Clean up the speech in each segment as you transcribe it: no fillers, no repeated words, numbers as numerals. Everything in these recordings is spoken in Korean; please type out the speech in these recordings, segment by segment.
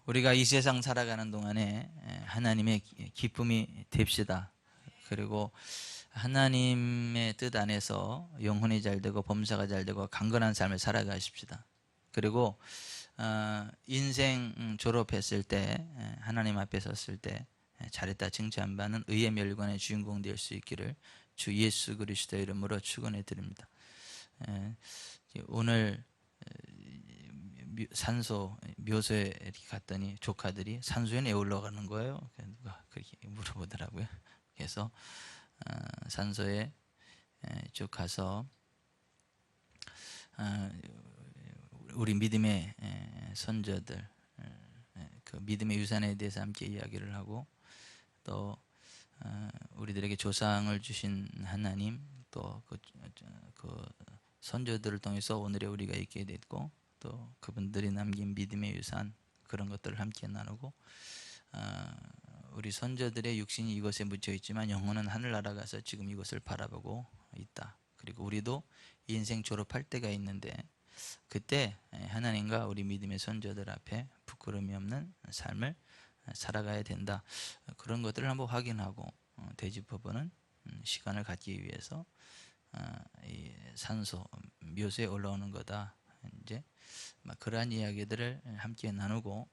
우리가 이 세상 살아가는 동안에 하나님의 기쁨이 됩시다. 그리고 하나님의 뜻 안에서 영혼이 잘 되고 범사가 잘 되고 강건한 삶을 살아가십시다. 그리고 인생 졸업했을 때 하나님 앞에 섰을 때 잘했다 칭찬받는 의의 멸관의 주인공 될 수 있기를 주 예수 그리스도 이름으로 축원해 드립니다. 오늘 산소 묘소에 이렇게 갔더니 조카들이 산소에 왜 올라가는 거예요? 누가 그렇게 물어보더라고요. 그래서 산소에 쭉 가서 우리 믿음의 선조들 그 믿음의 유산에 대해서 함께 이야기를 하고 또 우리들에게 조상을 주신 하나님 또 그 선조들을 통해서 오늘의 우리가 있게 됐고 또 그분들이 남긴 믿음의 유산 그런 것들을 함께 나누고 우리 선조들의 육신이 이것에 묻혀 있지만 영혼은 하늘나라 가서 지금 이것을 바라보고 있다. 그리고 우리도 인생 졸업할 때가 있는데 그때 하나님과 우리 믿음의 선조들 앞에 부끄러움이 없는 삶을 살아가야 된다. 그런 것들을 한번 확인하고 되짚어보는 시간을 갖기 위해서 이 산소 묘소에 올라오는 거다. 이제 그러한 이야기들을 함께 나누고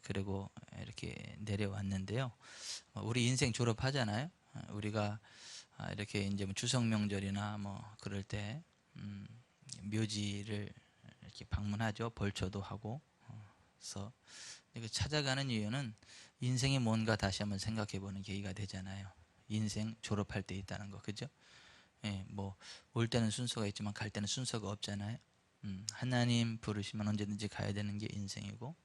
그리고 이렇게 내려왔는데요. 우리 인생 졸업하잖아요. 우리가 이렇게 이제 추석 명절이나 뭐 그럴 때 묘지를 이렇게 방문하죠. 벌초도 하고. 그래서 찾아가는 이유는 인생이 뭔가 다시 한번 생각해보는 계기가 되잖아요. 인생 졸업할 때 있다는 거, 그죠? 예, 뭐 올 때는 순서가 있지만 갈 때는 순서가 없잖아요. 하나님 부르시면 언제든지 가야 되는 게 인생이고,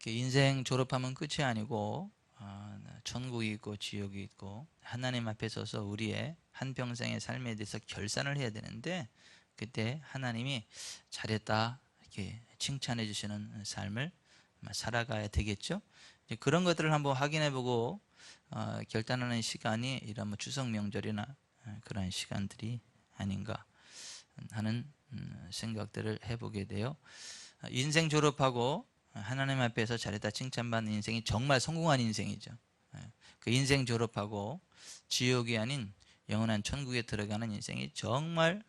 인생 졸업하면 끝이 아니고 천국이 있고 지옥이 있고 하나님 앞에 서서 우리의 한평생의 삶에 대해서 결산을 해야 되는데 그때 하나님이 잘했다 이렇게 칭찬해 주시는 삶을 살아가야 되겠죠. 그런 것들을 한번 확인해보고 결단하는 시간이 이런 뭐 추석 명절이나 그런 시간들이 아닌가 하는 생각들을 해보게 돼요. 인생 졸업하고 하나님 앞에서 잘했다 칭찬받는 인생이 정말 성공한 인생이죠. 그 인생 졸업하고 지옥이 아닌 영원한 천국에 들어가는 인생이 정말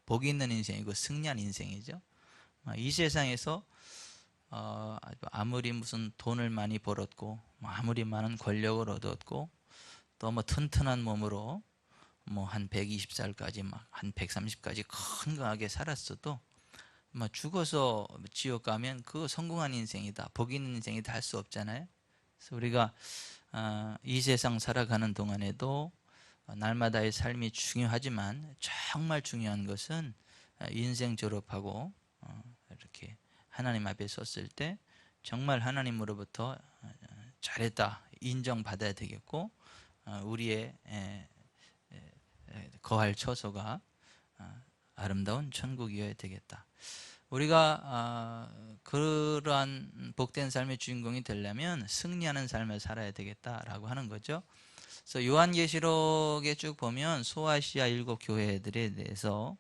복이 있는 인생이고 승리한 인생이죠. 이 세상에서 아무리 무슨 돈을 많이 벌었고 아무리 많은 권력을 얻었고 또 뭐 튼튼한 몸으로 뭐 한 120살까지 막 한 130까지 건강하게 살았어도 뭐 죽어서 지옥 가면 그 성공한 인생이다, 복 있는 인생이다 할 수 없잖아요. 그래서 우리가 이 세상 살아가는 동안에도 날마다의 삶이 중요하지만 정말 중요한 것은 인생 졸업하고 이렇게 하나님 앞에 섰을 때 정말 하나님으로부터 잘했다 인정받아야 되겠고 우리의 거할 처소가 아름다운 천국이어야 되겠다. 우리가 그러한 복된 삶의 주인공이 되려면 승리하는 삶을 살아야 되겠다라고 하는 거죠. 그래서 요한계시록에 쭉 보면 소아시아 7 교회들에 대해서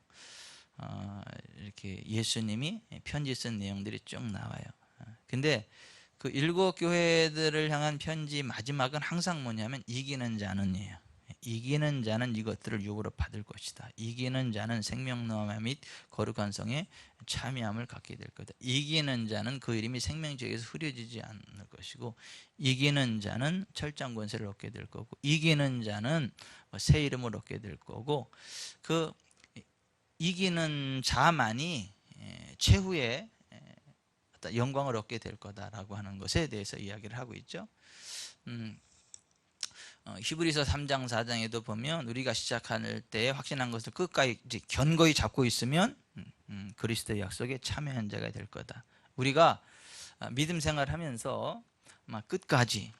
이렇게 예수님이 편지 쓴 내용들이 쭉 나와요. 근데 그 7 교회들을 향한 편지 마지막은 항상 뭐냐면 이기는 자는이에요. 이기는 자는 이것들을 유업으로 받을 것이다. 이기는 자는 생명노화 및 거룩한 성에 참여함을 갖게 될 거다. 이기는 자는 그 이름이 생명지에서 흐려지지 않을 것이고 이기는 자는 철장 권세를 얻게 될 거고 이기는 자는 새 이름을 얻게 될 거고 그 이기는 자만이 최후의 영광을 얻게 될 거다라고 하는 것에 대해서 이야기를 하고 있죠. 히브리서 3장 4장에도 보면 우리가 시작할 때 확신한 것을 끝까지 견고히 잡고 있으면 그리스도의 약속에 참여한 자가 될 거다. 우리가 믿음 생활하면서 끝까지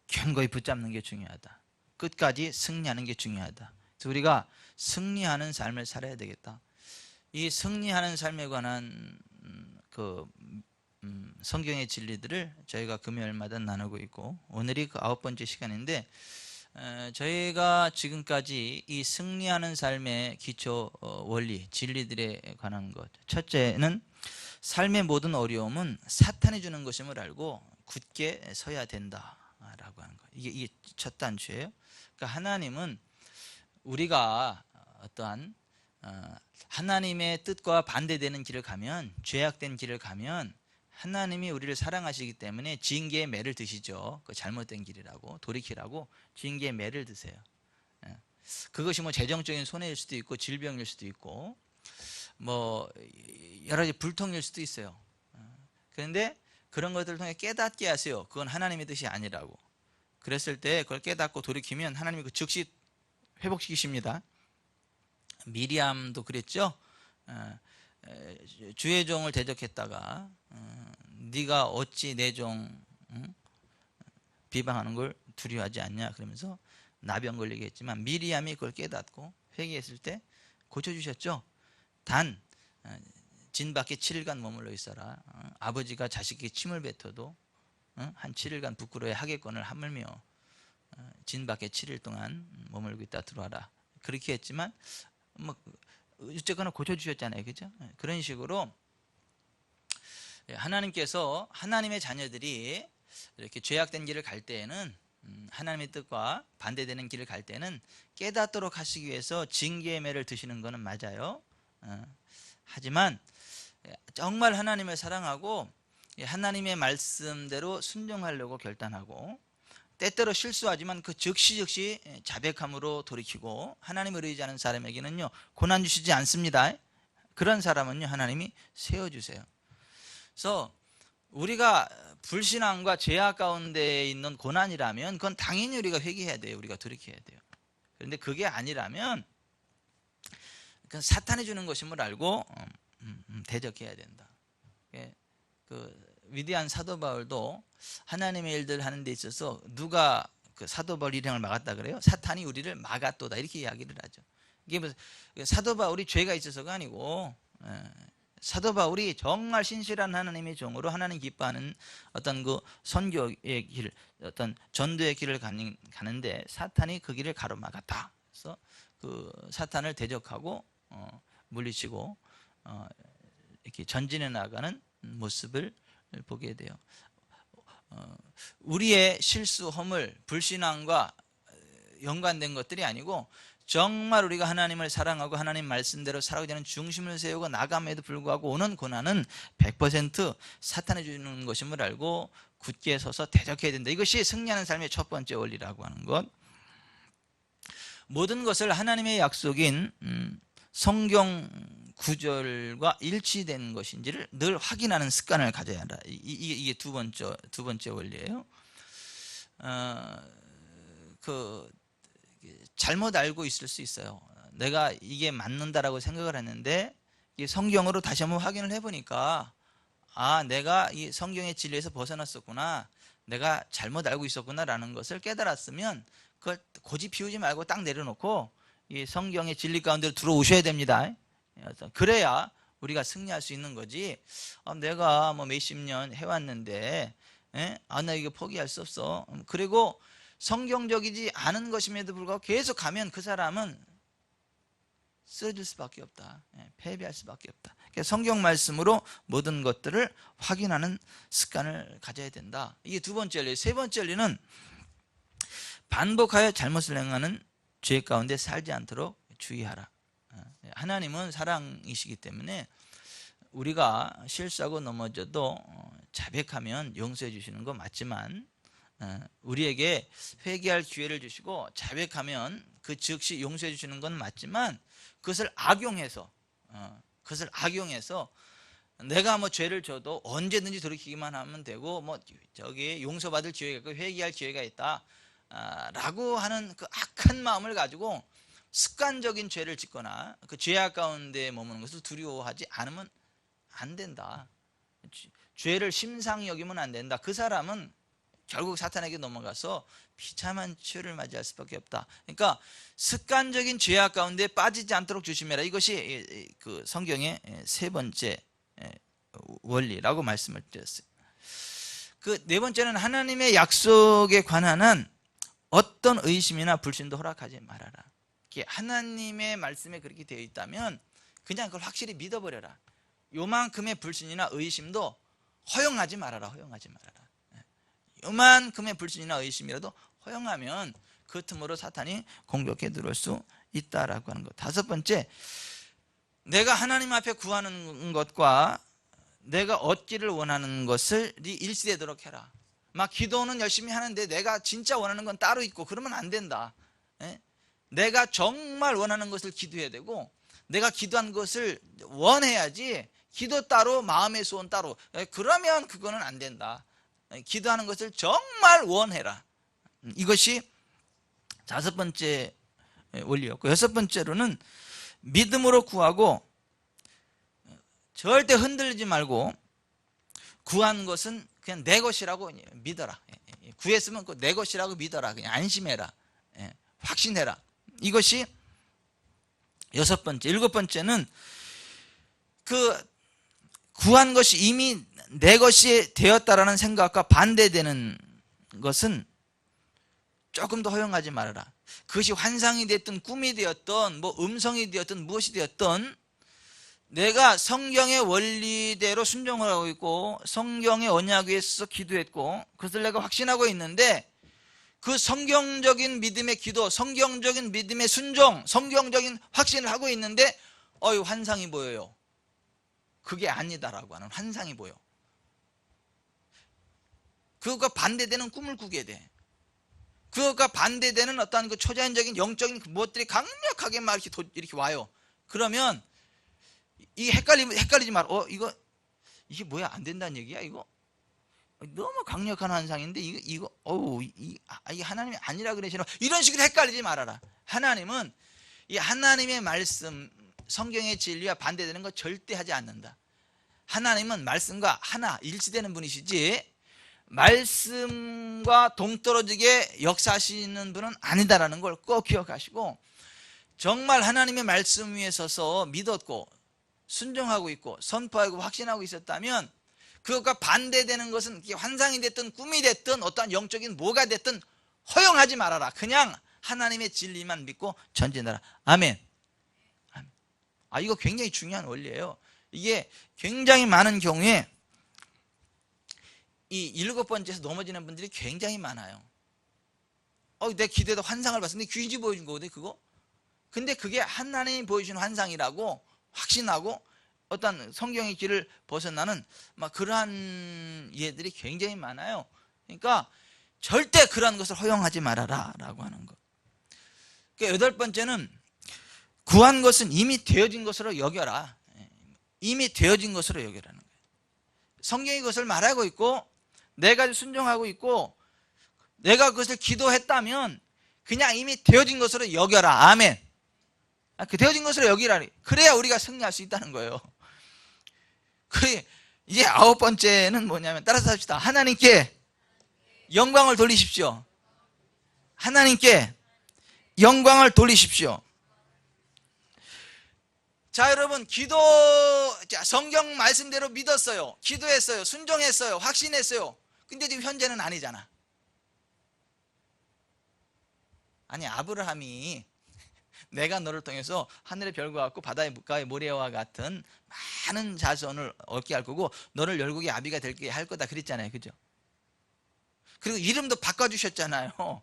견고히 붙잡는 게 중요하다. 끝까지 승리하는 게 중요하다. 그래서 우리가 승리하는 삶을 살아야 되겠다. 이 승리하는 삶에 관한 그 성경의 진리들을 저희가 금요일마다 나누고 있고 오늘이 그 9번째 시간인데 저희가 지금까지 이 승리하는 삶의 기초 원리 진리들에 관한 것 첫째는 삶의 모든 어려움은 사탄이 주는 것임을 알고 굳게 서야 된다라고 하는 거예요. 이게 첫 단추예요. 그러니까 하나님은 우리가 어떠한 하나님의 뜻과 반대되는 길을 가면, 죄악된 길을 가면 하나님이 우리를 사랑하시기 때문에 징계의 매를 드시죠. 그 잘못된 길이라고, 돌이키라고 징계의 매를 드세요. 그것이 뭐 재정적인 손해일 수도 있고 질병일 수도 있고 뭐 여러 가지 불통일 수도 있어요. 그런데 그런 것들을 통해 깨닫게 하세요. 그건 하나님의 뜻이 아니라고. 그랬을 때 그걸 깨닫고 돌이키면 하나님이 그 즉시 회복시키십니다. 미리암도 그랬죠. 주의 종을 대적했다가 네가 어찌 내 종 비방하는 걸 두려워하지 않냐 그러면서 나병 걸리게 했지만 미리암이 그걸 깨닫고 회개했을 때 고쳐주셨죠. 단 진 밖에 7일간 머물러 있어라. 아버지가 자식에게 침을 뱉어도 한 7일간 부끄러워해 하객권을 하물며 진 밖에 7일 동안 머물고 있다 들어와라. 그렇게 했지만 뭐 어쨌거나 고쳐주셨잖아요. 그죠? 그런 식으로 하나님께서 하나님의 자녀들이 이렇게 죄악된 길을 갈 때에는 하나님의 뜻과 반대되는 길을 갈 때는 깨닫도록 하시기 위해서 징계의 매를 드시는 것은 맞아요. 하지만 정말 하나님을 사랑하고 하나님의 말씀대로 순종하려고 결단하고 때때로 실수하지만 그 즉시 자백함으로 돌이키고 하나님을 의지하는 사람에게는요 고난 주시지 않습니다. 그런 사람은요 하나님이 세워주세요. 그래서 우리가 불신앙과 죄악 가운데 있는 고난이라면 그건 당연히 우리가 회개해야 돼요. 우리가 돌이켜야 돼요. 그런데 그게 아니라면 그건 사탄이 주는 것임을 알고 대적해야 된다. 그 위대한 사도 바울도 하나님의 일들 하는 데 있어서 누가 그 사도 바울 일행을 막았다 그래요? 사탄이 우리를 막았도다 이렇게 이야기를 하죠. 이게 뭐 사도 바울이 죄가 있어서가 아니고 사도 바울이 정말 신실한 하나님의 종으로 하나님 기뻐하는 어떤 그 선교의 길, 어떤 전도의 길을 가는데 사탄이 그 길을 가로막았다. 그래서 그 사탄을 대적하고 물리치고 이렇게 전진해 나가는 모습을 보게 돼요. 우리의 실수, 허물, 불신앙과 연관된 것들이 아니고 정말 우리가 하나님을 사랑하고 하나님 말씀대로 살아가기 위한 중심을 세우고 나감에도 불구하고 오는 고난은 100% 사탄이 주는 것임을 알고 굳게 서서 대적해야 된다. 이것이 승리하는 삶의 첫 번째 원리라고 하는 것. 모든 것을 하나님의 약속인 성경 구절과 일치된 것인지를 늘 확인하는 습관을 가져야 한다. 이게 두 번째 원리예요. 잘못 알고 있을 수 있어요. 내가 이게 맞는다라고 생각을 했는데 성경으로 다시 한번 확인을 해보니까 내가 이 성경의 진리에서 벗어났었구나, 내가 잘못 알고 있었구나라는 것을 깨달았으면 그걸 고집 피우지 말고 딱 내려놓고 이 성경의 진리 가운데로 들어오셔야 됩니다. 그래야 우리가 승리할 수 있는 거지. 내가 뭐 몇십 년 해왔는데 나 이거 포기할 수 없어. 그리고 성경적이지 않은 것임에도 불구하고 계속 가면 그 사람은 쓰러질 수밖에 없다. 패배할 수밖에 없다. 그래서 성경 말씀으로 모든 것들을 확인하는 습관을 가져야 된다. 이게 두 번째 원리. 세 번째 원리는 반복하여 잘못을 행하는 죄 가운데 살지 않도록 주의하라. 하나님은 사랑이시기 때문에 우리가 실수하고 넘어져도 자백하면 용서해 주시는 거 맞지만 우리에게 회개할 기회를 주시고 자백하면 그 즉시 용서해 주시는 건 맞지만 그것을 악용해서 내가 뭐 죄를 져도 언제든지 돌이키기만 하면 되고 뭐 저기 용서받을 기회가 있고 회개할 기회가 있다 라고 하는 그 악한 마음을 가지고 습관적인 죄를 짓거나 그 죄악 가운데 머무는 것을 두려워하지 않으면 안 된다. 죄를 심상히 여기면 안 된다. 그 사람은 결국 사탄에게 넘어가서 비참한 치유를 맞이할 수밖에 없다. 그러니까 습관적인 죄악 가운데 빠지지 않도록 조심해라. 이것이 그 성경의 세 번째 원리라고 말씀을 드렸어요. 그 네 번째는 하나님의 약속에 관한 어떤 의심이나 불신도 허락하지 말아라. 하나님의 말씀에 그렇게 되어 있다면 그냥 그걸 확실히 믿어버려라. 요만큼의 불신이나 의심도 허용하지 말아라. 허용하지 말아라. 요만큼의 불신이나 의심이라도 허용하면 그 틈으로 사탄이 공격해 들어올 수 있다라고 하는 것. 다섯 번째, 내가 하나님 앞에 구하는 것과 내가 얻기를 원하는 것을 일치되도록 해라. 막 기도는 열심히 하는데 내가 진짜 원하는 건 따로 있고 그러면 안 된다. 내가 정말 원하는 것을 기도해야 되고 내가 기도한 것을 원해야지 기도 따로 마음의 소원 따로 그러면 그거는 안 된다. 기도하는 것을 정말 원해라. 이것이 다섯 번째 원리였고, 여섯 번째로는 믿음으로 구하고 절대 흔들리지 말고 구한 것은 그냥 내 것이라고 믿어라. 구했으면 내 것이라고 믿어라. 그냥 안심해라. 확신해라. 이것이 여섯 번째. 일곱 번째는 그 구한 것이 이미 내 것이 되었다라는 생각과 반대되는 것은 조금 더 허용하지 말아라. 그것이 환상이 됐든 꿈이 되었든 뭐 음성이 되었든 무엇이 되었든 내가 성경의 원리대로 순종을 하고 있고 성경의 언약 위에 서서 기도했고 그것을 내가 확신하고 있는데 그 성경적인 믿음의 기도, 성경적인 믿음의 순종, 성경적인 확신을 하고 있는데 환상이 보여요. 그게 아니다라고 하는 환상이 보여. 그것과 반대되는 꿈을 꾸게 돼. 그것과 반대되는 어떤 그 초자연적인 영적인 무엇들이 강력하게 막 이렇게 와요. 그러면 이 헷갈리지 말. 이게 뭐야? 안 된다는 얘기야? 이거 너무 강력한 환상인데 이게 하나님이 아니라 그러시나? 이런 식으로 헷갈리지 말아라. 하나님은 이 하나님의 말씀, 성경의 진리와 반대되는 거 절대 하지 않는다. 하나님은 말씀과 하나 일치되는 분이시지 말씀과 동떨어지게 역사하시는 분은 아니다라는 걸 꼭 기억하시고, 정말 하나님의 말씀 위에 서서 믿었고 순종하고 있고 선포하고 확신하고 있었다면 그것과 반대되는 것은 환상이 됐든 꿈이 됐든 어떠한 영적인 뭐가 됐든 허용하지 말아라. 그냥 하나님의 진리만 믿고 전진하라. 아멘. 이거 굉장히 중요한 원리예요. 이게 굉장히 많은 경우에 이 일곱 번째에서 넘어지는 분들이 굉장히 많아요. 내 기도에도 환상을 봤었는데 귀신이 보여준 거거든 그거. 근데 그게 하나님이 보여주신 환상이라고 확신하고 어떤 성경의 길을 벗어나는 막 그러한 예들이 굉장히 많아요. 그러니까 절대 그러한 것을 허용하지 말아라 라고 하는 것. 그러니까 여덟 번째는 구한 것은 이미 되어진 것으로 여겨라. 이미 되어진 것으로 여겨라는 거예요. 성경이 그것을 말하고 있고 내가 순종하고 있고 내가 그것을 기도했다면 그냥 이미 되어진 것으로 여겨라. 아멘. 그 되어진 것으로 여기라. 그래야 우리가 승리할 수 있다는 거예요. 이제 아홉 번째는 뭐냐면 따라서 합시다. 하나님께 영광을 돌리십시오. 하나님께 영광을 돌리십시오. 자, 여러분, 성경 말씀대로 믿었어요. 기도했어요. 순종했어요. 확신했어요. 근데 지금 현재는 아니잖아. 아니, 아브라함이 내가 너를 통해서 하늘의 별과 같고 바다의 물가의 모래와 같은 많은 자손을 얻게 할 거고 너를 열국의 아비가 되게 할 거다 그랬잖아요. 그죠? 그리고 이름도 바꿔주셨잖아요.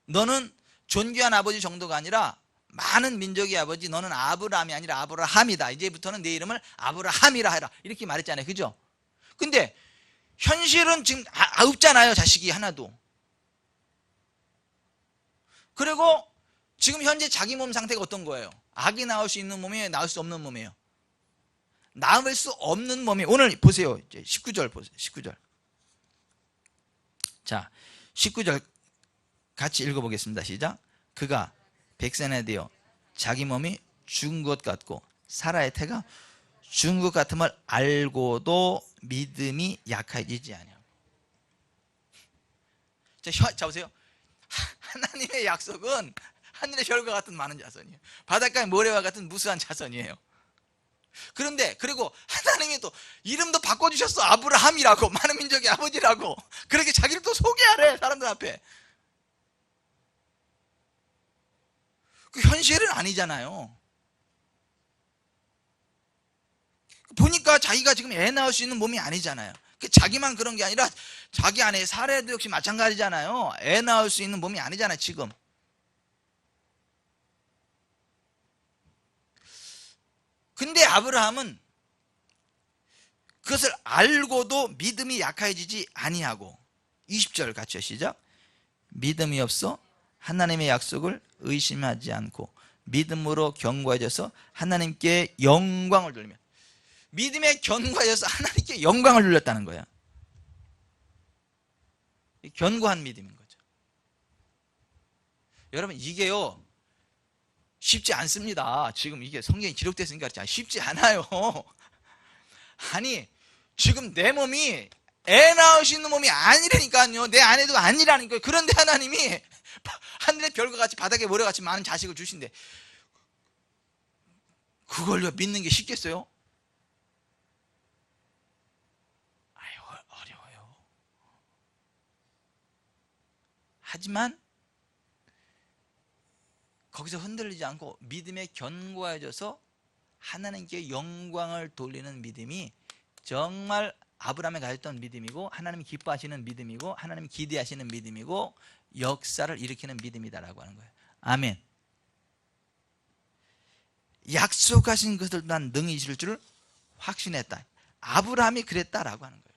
너는 존귀한 아버지 정도가 아니라 많은 민족의 아버지, 너는 아브라함이 아니라 아브라함이다. 이제부터는 내 이름을 아브라함이라 해라. 이렇게 말했잖아요. 그죠? 근데 현실은 지금 없잖아요. 자식이 하나도. 그리고 지금 현재 자기 몸 상태가 어떤 거예요? 아기 낳을 수 있는 몸이에요? 낳을 수 없는 몸이에요? 낳을 수 없는 몸이. 오늘 보세요. 이제 19절 보세요. 19절. 자, 19절 같이 읽어보겠습니다. 시작. 그가 백세나 되어 자기 몸이 죽은 것 같고 사라의 태가 죽은 것 같음을 알고도 믿음이 약해지지 않아요. 자, 보세요. 하나님의 약속은 하늘의 별과 같은 많은 자손이에요. 바닷가의 모래와 같은 무수한 자손이에요. 그리고 하나님이 또 이름도 바꿔주셨어. 아브라함이라고, 많은 민족의 아버지라고. 그렇게 자기를 또 소개하래, 사람들 앞에. 그 현실은 아니잖아요. 보니까 자기가 지금 애 낳을 수 있는 몸이 아니잖아요. 자기만 그런 게 아니라 자기 아내 사례도 역시 마찬가지잖아요. 애 낳을 수 있는 몸이 아니잖아요 지금. 근데 아브라함은 그것을 알고도 믿음이 약해지지 아니하고, 20절 같이 시작. 믿음이 없어 하나님의 약속을 의심하지 않고 믿음으로 견고해져서 하나님께 영광을 돌리며, 믿음에 견고해져서 하나님께 영광을 돌렸다는 거야. 견고한 믿음인 거죠. 여러분 이게요 쉽지 않습니다. 지금 이게 성경에 기록됐으니까 그렇지 쉽지 않아요. 아니 지금 내 몸이 애 낳을 수 있는 몸이 아니라니까요. 내 아내도 아니라니까요. 그런데 하나님이 하늘의 별과 같이 바닥에 모래같이 많은 자식을 주신대. 그걸요 믿는 게 쉽겠어요? 아유 어려워요. 하지만 거기서 흔들리지 않고 믿음에 견고해져서 하나님께 영광을 돌리는 믿음이 정말 아브라함이 가졌던 믿음이고, 하나님이 기뻐하시는 믿음이고, 하나님이 기대하시는 믿음이고, 역사를 일으키는 믿음이다라고 하는 거예요. 아멘. 약속하신 것을 난 능히 이루실 줄 확신했다. 아브라함이 그랬다라고 하는 거예요.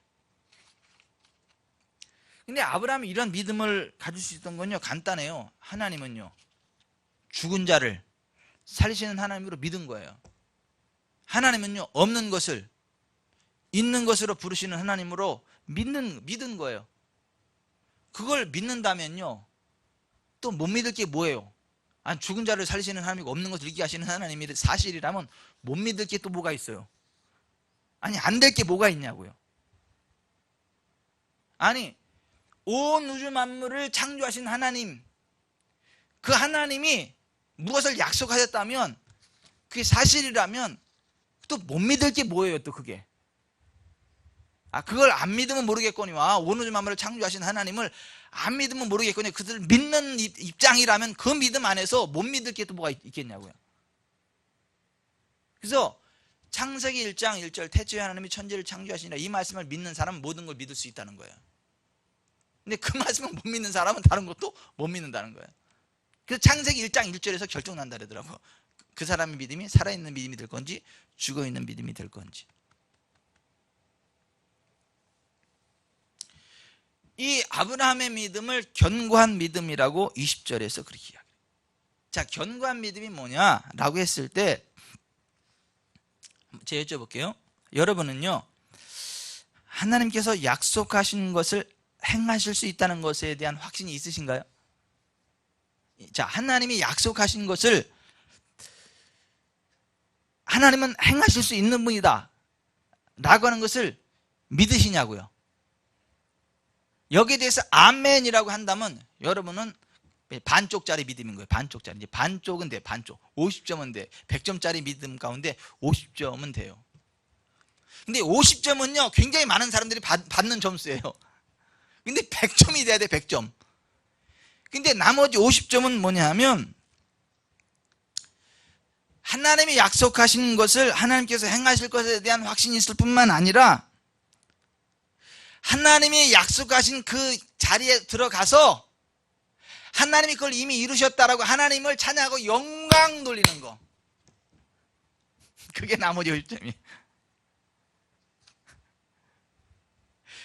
근데 아브라함이 이런 믿음을 가질 수 있던 건요 간단해요. 하나님은요 죽은 자를 살리시는 하나님으로 믿은 거예요. 하나님은요 없는 것을 있는 것으로 부르시는 하나님으로 믿은 거예요. 그걸 믿는다면요 또 못 믿을 게 뭐예요? 아니 죽은 자를 살리시는 하나님이고 없는 것을 있게 하시는 하나님이 사실이라면 못 믿을 게 또 뭐가 있어요? 아니 안 될 게 뭐가 있냐고요. 아니 온 우주 만물을 창조하신 하나님, 그 하나님이 무엇을 약속하셨다면, 그게 사실이라면 또 못 믿을 게 뭐예요 또 그게. 그걸 안 믿으면 모르겠거니와 온 우주 만물을 창조하신 하나님을 안 믿으면 모르겠거니 그들 믿는 입장이라면 그 믿음 안에서 못 믿을 게 또 뭐가 있겠냐고요. 그래서 창세기 1장 1절 태초에 하나님이 천지를 창조하시니라, 이 말씀을 믿는 사람은 모든 걸 믿을 수 있다는 거예요. 근데 그 말씀을 못 믿는 사람은 다른 것도 못 믿는다는 거예요. 그래서 창세기 1장 1절에서 결정난다 그러더라고요. 그 사람의 믿음이 살아있는 믿음이 될 건지 죽어있는 믿음이 될 건지. 이 아브라함의 믿음을 견고한 믿음이라고 20절에서 그렇게 이야기해요. 자, 견고한 믿음이 뭐냐라고 했을 때 제가 여쭤볼게요. 여러분은요 하나님께서 약속하신 것을 행하실 수 있다는 것에 대한 확신이 있으신가요? 자, 하나님이 약속하신 것을 하나님은 행하실 수 있는 분이다 라고 하는 것을 믿으시냐고요. 여기에 대해서 아멘이라고 한다면 여러분은 반쪽짜리 믿음인 거예요. 반쪽짜리. 이제 반쪽은 돼. 반쪽. 50점은 돼. 100점짜리 믿음 가운데 50점은 돼요. 근데 50점은요 굉장히 많은 사람들이 받는 점수예요. 근데 100점이 돼야 돼. 100점. 근데 나머지 50점은 뭐냐 하면 하나님이 약속하신 것을 하나님께서 행하실 것에 대한 확신이 있을 뿐만 아니라 하나님이 약속하신 그 자리에 들어가서 하나님이 그걸 이미 이루셨다라고 하나님을 찬양하고 영광 돌리는 거, 그게 나머지 50점이에요.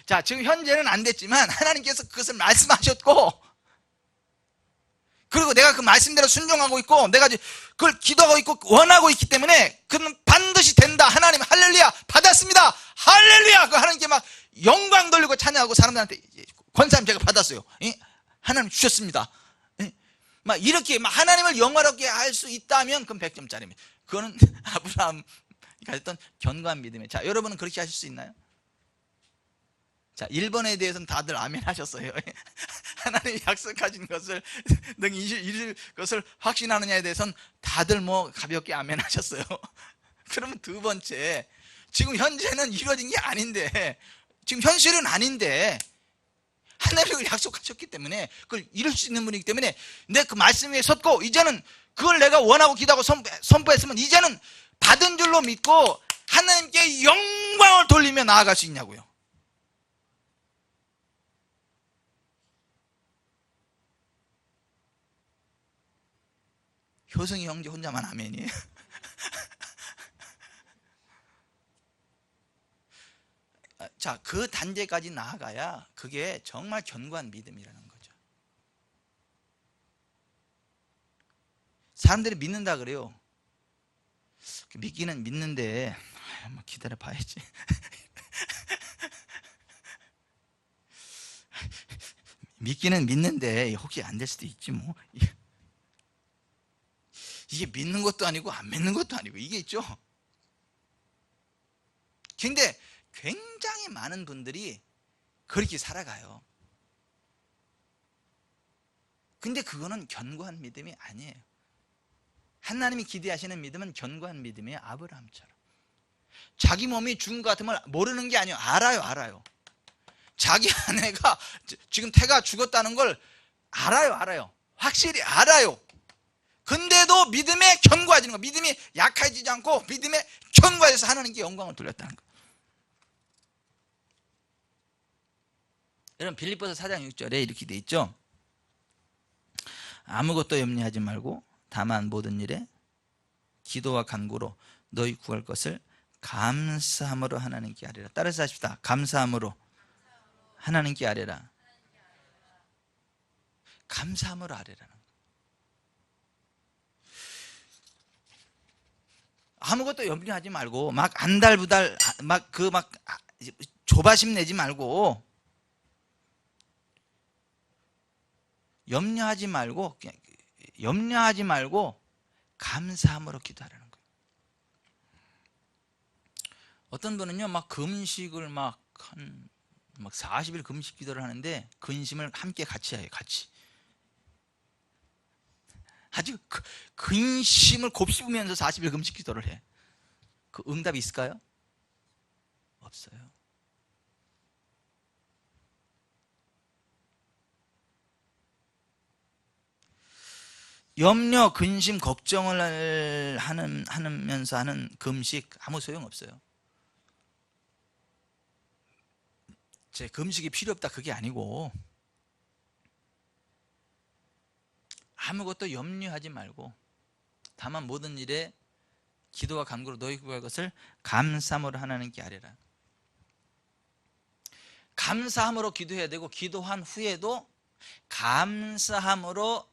자, 지금 현재는 안 됐지만 하나님께서 그것을 말씀하셨고, 그리고 내가 그 말씀대로 순종하고 있고 내가 그걸 기도하고 있고 원하고 있기 때문에 그는 반드시 된다. 하나님 할렐루야 받았습니다. 할렐루야. 그 하나님께 막 영광 돌리고 찬양하고 사람들한테 권사님 제가 받았어요. 하나님 주셨습니다. 막 이렇게 막 하나님을 영화롭게 할 수 있다면 그건 100점짜리입니다. 그거는 아브라함이 가졌던 견고한 믿음이에요. 자, 여러분은 그렇게 하실 수 있나요? 자, 1번에 대해서는 다들 아멘 하셨어요. 하나님이 약속하신 것을 능히 이룰 것을 확신하느냐에 대해서는 다들 뭐 가볍게 아멘 하셨어요. 그러면 두 번째, 지금 현재는 이루어진 게 아닌데, 지금 현실은 아닌데 하나님이 약속하셨기 때문에 그걸 이룰 수 있는 분이기 때문에 내 그 말씀 위에 섰고, 이제는 그걸 내가 원하고 기도하고 선포했으면 이제는 받은 줄로 믿고 하나님께 영광을 돌리며 나아갈 수 있냐고요. 효성이 형제 혼자만 아멘이에요. 자, 그 단계까지 나아가야 그게 정말 견고한 믿음이라는 거죠. 사람들이 믿는다 그래요. 믿기는 믿는데 기다려 봐야지. 믿기는 믿는데 혹시 안 될 수도 있지 뭐. 이게 믿는 것도 아니고 안 믿는 것도 아니고 이게 있죠. 근데 굉장히 많은 분들이 그렇게 살아가요. 근데 그거는 견고한 믿음이 아니에요. 하나님이 기대하시는 믿음은 견고한 믿음이에요. 아브라함처럼. 자기 몸이 죽은 것 같으면 모르는 게 아니에요. 알아요. 자기 아내가 지금 태가 죽었다는 걸 알아요. 확실히 알아요. 근데도 믿음에 견고해지는 거. 믿음이 약해지지 않고 믿음에 견고해져서 하나님께 영광을 돌렸다는 거. 여러분 빌립보서 4장 6절에 이렇게 돼 있죠. 아무것도 염려하지 말고 다만 모든 일에 기도와 간구로 너희 구할 것을 감사함으로 하나님께 아뢰라. 따라서 하십시다. 감사함으로 하나님께 아뢰라. 감사함으로 아뢰라는 거예요. 아무것도 염려하지 말고 막 안달부달 막 조바심 내지 말고 염려하지 말고 감사함으로 기도하라는 거예요. 어떤 분은요 막 금식을 막 40일 금식 기도를 하는데 근심을 함께 같이 해요. 같이 아주 근심을 곱씹으면서 40일 금식 기도를 해. 그 응답이 있을까요? 없어요. 염려, 근심, 걱정을 하면서 하는 금식 아무 소용없어요. 제 금식이 필요 없다 그게 아니고 아무것도 염려하지 말고 다만 모든 일에 기도와 간구로 너희 구할 것을 감사함으로 하나님께 아뢰라. 감사함으로 기도해야 되고 기도한 후에도 감사함으로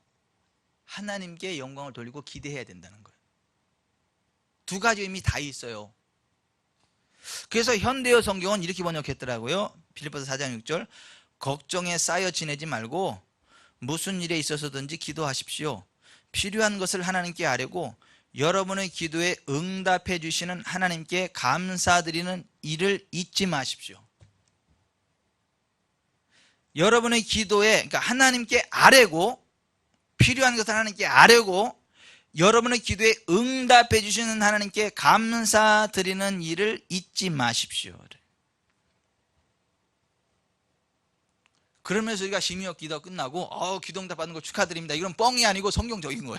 하나님께 영광을 돌리고 기대해야 된다는 거예요. 두 가지 의미 다 있어요. 그래서 현대어 성경은 이렇게 번역했더라고요. 빌립보서 4장 6절 걱정에 쌓여 지내지 말고 무슨 일에 있어서든지 기도하십시오. 필요한 것을 하나님께 아뢰고 여러분의 기도에 응답해 주시는 하나님께 감사드리는 일을 잊지 마십시오. 여러분의 기도에 그러니까 하나님께 아뢰고 필요한 것을 하나님께 아뢰고 여러분의 기도에 응답해 주시는 하나님께 감사드리는 일을 잊지 마십시오. 그러면서 우리가 심의역 기도 끝나고 기도 응답 받는 거 축하드립니다. 이건 뻥이 아니고 성경적인 거야.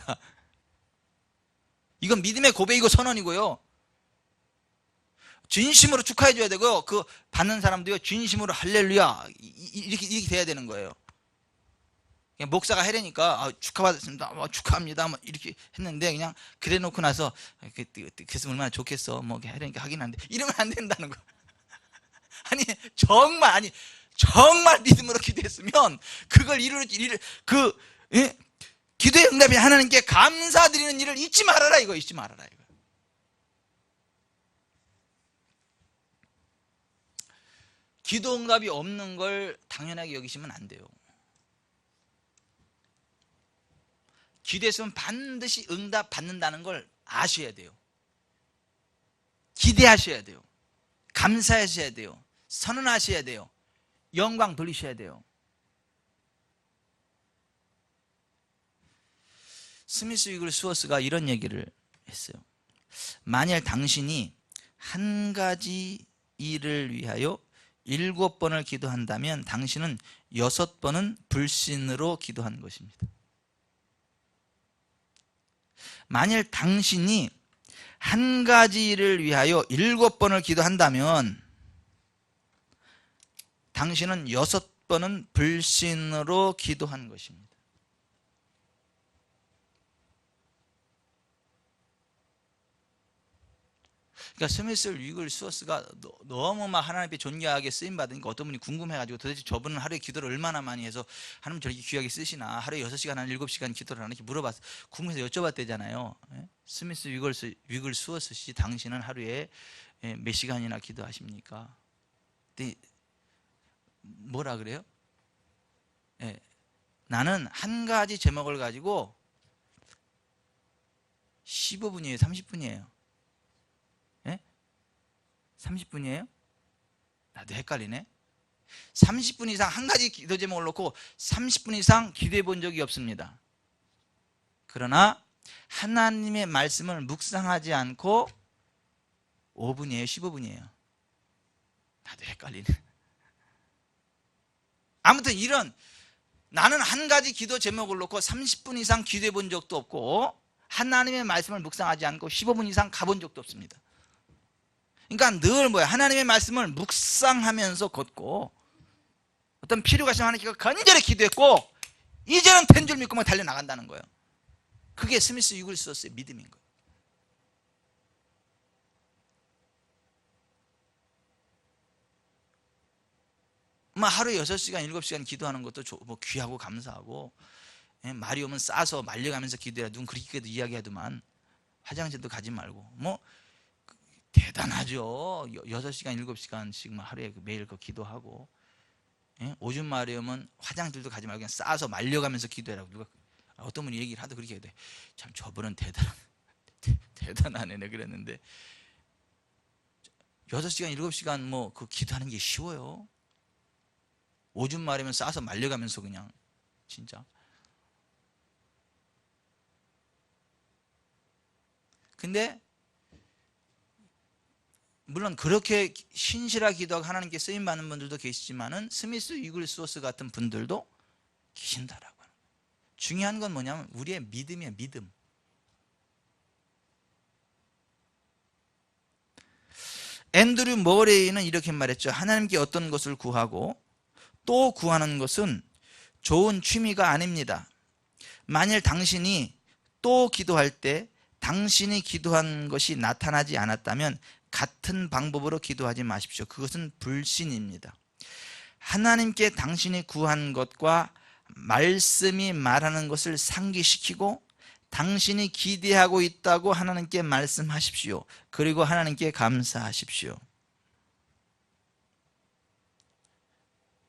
이건 믿음의 고백이고 선언이고요. 진심으로 축하해 줘야 되고요. 그 받는 사람도요 진심으로 할렐루야 이렇게 돼야 되는 거예요. 그냥 목사가 해라니까 축하받았습니다. 축하합니다. 이렇게 했는데 그냥 그래 놓고 나서 그랬으면 얼마나 좋겠어. 뭐 해라니까 하긴 한데 이러면 안 된다는 거. 정말 믿음으로 기도했으면 그걸 기도의 응답이 하나님께 감사드리는 일을 잊지 말아라 이거. 잊지 말아라 이거. 기도 응답이 없는 걸 당연하게 여기시면 안 돼요. 기도했으면 반드시 응답 받는다는 걸 아셔야 돼요. 기대하셔야 돼요. 감사하셔야 돼요. 선언하셔야 돼요. 영광 돌리셔야 돼요. 스미스 위글스워스가 이런 얘기를 했어요. 만일 당신이 한 가지 일을 위하여 7번을 기도한다면 당신은 6번은 불신으로 기도한 것입니다. 만일 당신이 한 가지 일을 위하여 7번을 기도한다면 당신은 6번은 불신으로 기도한 것입니다. 그러니까 스미스 위글스워스가 너무 막 하나님 앞에 존귀하게 쓰임 받으니까 어떤 분이 궁금해가지고 도대체 저분은 하루에 기도를 얼마나 많이 해서 하나님 저렇게 귀하게 쓰시나, 하루에 6시간 한 7시간 기도를 하나 이렇게 물어봤어. 궁금해서 여쭤봤대잖아요. 스미스 위글스워스 씨, 당신은 하루에 몇 시간이나 기도하십니까? 근데 뭐라 그래요? 나는 한 가지 제목을 가지고 15분이에요 30분이에요 30분이에요? 나도 헷갈리네. 30분 이상 한 가지 기도 제목을 놓고 30분 이상 기도해 본 적이 없습니다. 그러나 하나님의 말씀을 묵상하지 않고 5분이에요 15분이에요? 나도 헷갈리네. 아무튼 이런, 나는 한 가지 기도 제목을 놓고 30분 이상 기도해 본 적도 없고 하나님의 말씀을 묵상하지 않고 15분 이상 가본 적도 없습니다. 그러니까 늘 뭐야, 하나님의 말씀을 묵상하면서 걷고 어떤 필요가 있으면 하나님께 간절히 기도했고 이제는 된 줄 믿고 막 달려나간다는 거예요. 그게 스미스 위글스워스의 믿음인 거예요. 하루에 6시간 7시간 기도하는 것도 뭐 귀하고 감사하고, 말이 오면 싸서 말려가면서 기도해야 눈 그렇게도 이야기하더만 화장실도 가지 말고 뭐 대단하죠. 6시간 7시간씩 하루에 매일 그 기도하고, 오줌 마려 오면 화장실도 가지 말고 그냥 싸서 말려가면서 기도해라고 누가 어떤 분이 얘기를 하도 그렇게 해야 돼. 참 저분은 대단하네 그랬는데 6시간 7시간 뭐 그 기도하는 게 쉬워요? 오줌 마려면 싸서 말려가면서 그냥 진짜. 근데 물론 그렇게 신실하게 기도하고 하나님께 쓰임받는 분들도 계시지만은 스미스 위글스워스 같은 분들도 계신다라고 하는 거예요. 중요한 건 뭐냐면 우리의 믿음이에요. 믿음. 앤드류 머레이는 이렇게 말했죠. 하나님께 어떤 것을 구하고 또 구하는 것은 좋은 취미가 아닙니다. 만일 당신이 또 기도할 때 당신이 기도한 것이 나타나지 않았다면 같은 방법으로 기도하지 마십시오. 그것은 불신입니다. 하나님께 당신이 구한 것과 말씀이 말하는 것을 상기시키고 당신이 기대하고 있다고 하나님께 말씀하십시오. 그리고 하나님께 감사하십시오.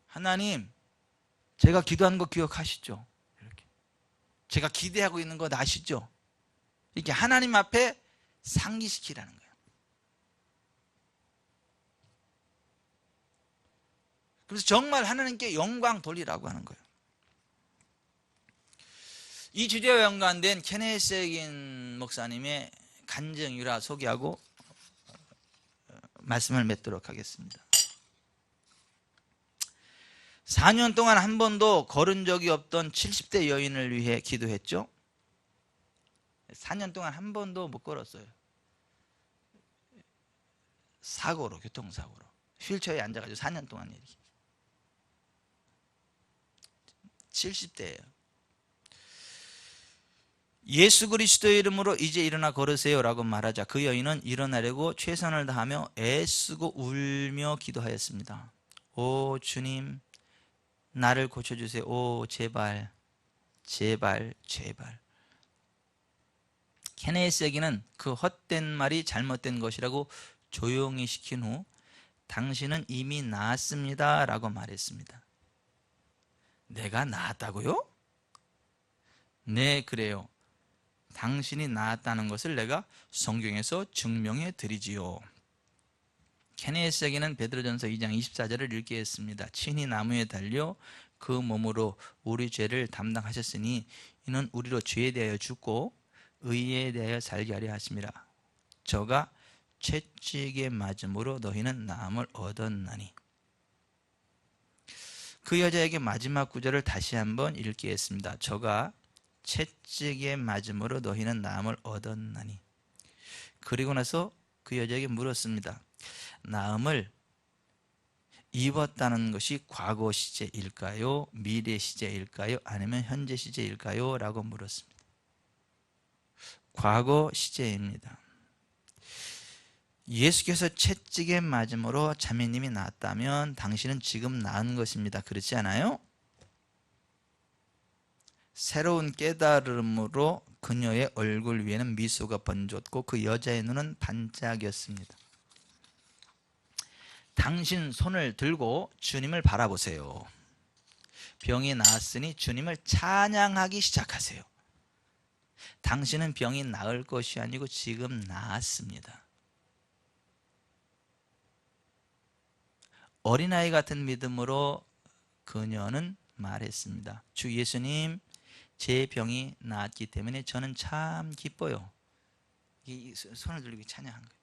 하나님, 제가 기도한 거 기억하시죠? 이렇게. 제가 기대하고 있는 거 아시죠? 이렇게 하나님 앞에 상기시키라는 거예요. 그래서 정말 하나님께 영광 돌리라고 하는 거예요. 이 주제와 연관된 케네스 해긴 목사님의 간증이라 소개하고 말씀을 맺도록 하겠습니다. 4년 동안 한 번도 걸은 적이 없던 70대 여인을 위해 기도했죠. 4년 동안 한 번도 못 걸었어요. 사고로, 교통사고로 휠체어에 앉아가지고 4년 동안 이렇게. 70대예요. 예수 그리스도의 이름으로 이제 일어나 걸으세요 라고 말하자 그 여인은 일어나려고 최선을 다하며 애쓰고 울며 기도하였습니다. 오 주님, 나를 고쳐주세요. 오 제발 제발 제발. 케네스 해긴은 그 헛된 말이 잘못된 것이라고 조용히 시킨 후 당신은 이미 나았습니다 라고 말했습니다. 내가 나았다고요? 네 그래요. 당신이 나았다는 것을 내가 성경에서 증명해 드리지요. 케네스 해긴은 베드로전서 2장 24절을 읽게 했습니다. 친히 나무에 달려 그 몸으로 우리 죄를 담당하셨으니 이는 우리로 죄에 대하여 죽고 의에 대하여 살게 하려 하심이라. 저가 채찍에 맞음으로 너희는 나음을 얻었나니. 그 여자에게 마지막 구절을 다시 한번 읽겠습니다. 저가 채찍에 맞음으로 너희는 나음을 얻었나니. 그리고 나서 그 여자에게 물었습니다. 나음을 입었다는 것이 과거 시제일까요? 미래 시제일까요? 아니면 현재 시제일까요? 라고 물었습니다. 과거 시제입니다. 예수께서 채찍에 맞음으로 자매님이 낫다면 당신은 지금 나은 것입니다. 그렇지 않아요? 새로운 깨달음으로 그녀의 얼굴 위에는 미소가 번졌고 그 여자의 눈은 반짝였습니다. 당신 손을 들고 주님을 바라보세요. 병이 나았으니 주님을 찬양하기 시작하세요. 당신은 병이 나을 것이 아니고 지금 나았습니다. 어린아이 같은 믿음으로 그녀는 말했습니다. 주 예수님, 제 병이 나았기 때문에 저는 참 기뻐요. 손을 들고 찬양한 거예요.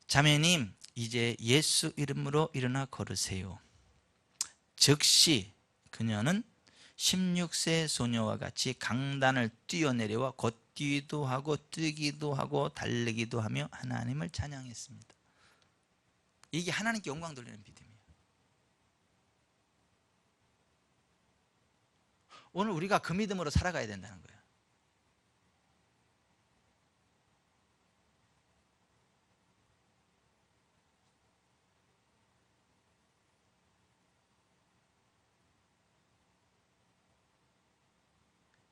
자매님, 이제 예수 이름으로 일어나 걸으세요. 즉시 그녀는 16세 소녀와 같이 강단을 뛰어내려와 걷기도 하고 뛰기도 하고 달리기도 하며 하나님을 찬양했습니다. 이게 하나님께 영광 돌리는 믿음이에요. 오늘 우리가 그 믿음으로 살아가야 된다는 거예요.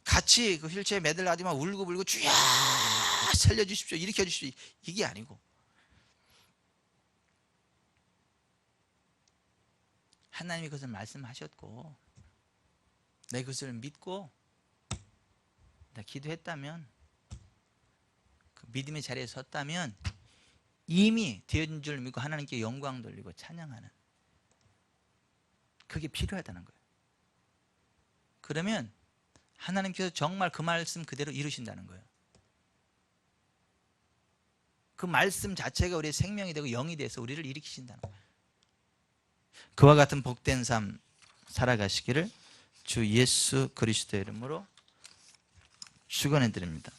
같이 그 휠체어에 매달리지만 울고불고 주야 살려주십시오, 일으켜주십시오, 이게 아니고 하나님이 그것을 말씀하셨고 내 그것을 믿고 내가 기도했다면 그 믿음의 자리에 섰다면 이미 되어진 줄 믿고 하나님께 영광 돌리고 찬양하는, 그게 필요하다는 거예요. 그러면 하나님께서 정말 그 말씀 그대로 이루신다는 거예요. 그 말씀 자체가 우리의 생명이 되고 영이 돼서 우리를 일으키신다는 거예요. 그와 같은 복된 삶 살아가시기를 주 예수 그리스도의 이름으로 축원해 드립니다.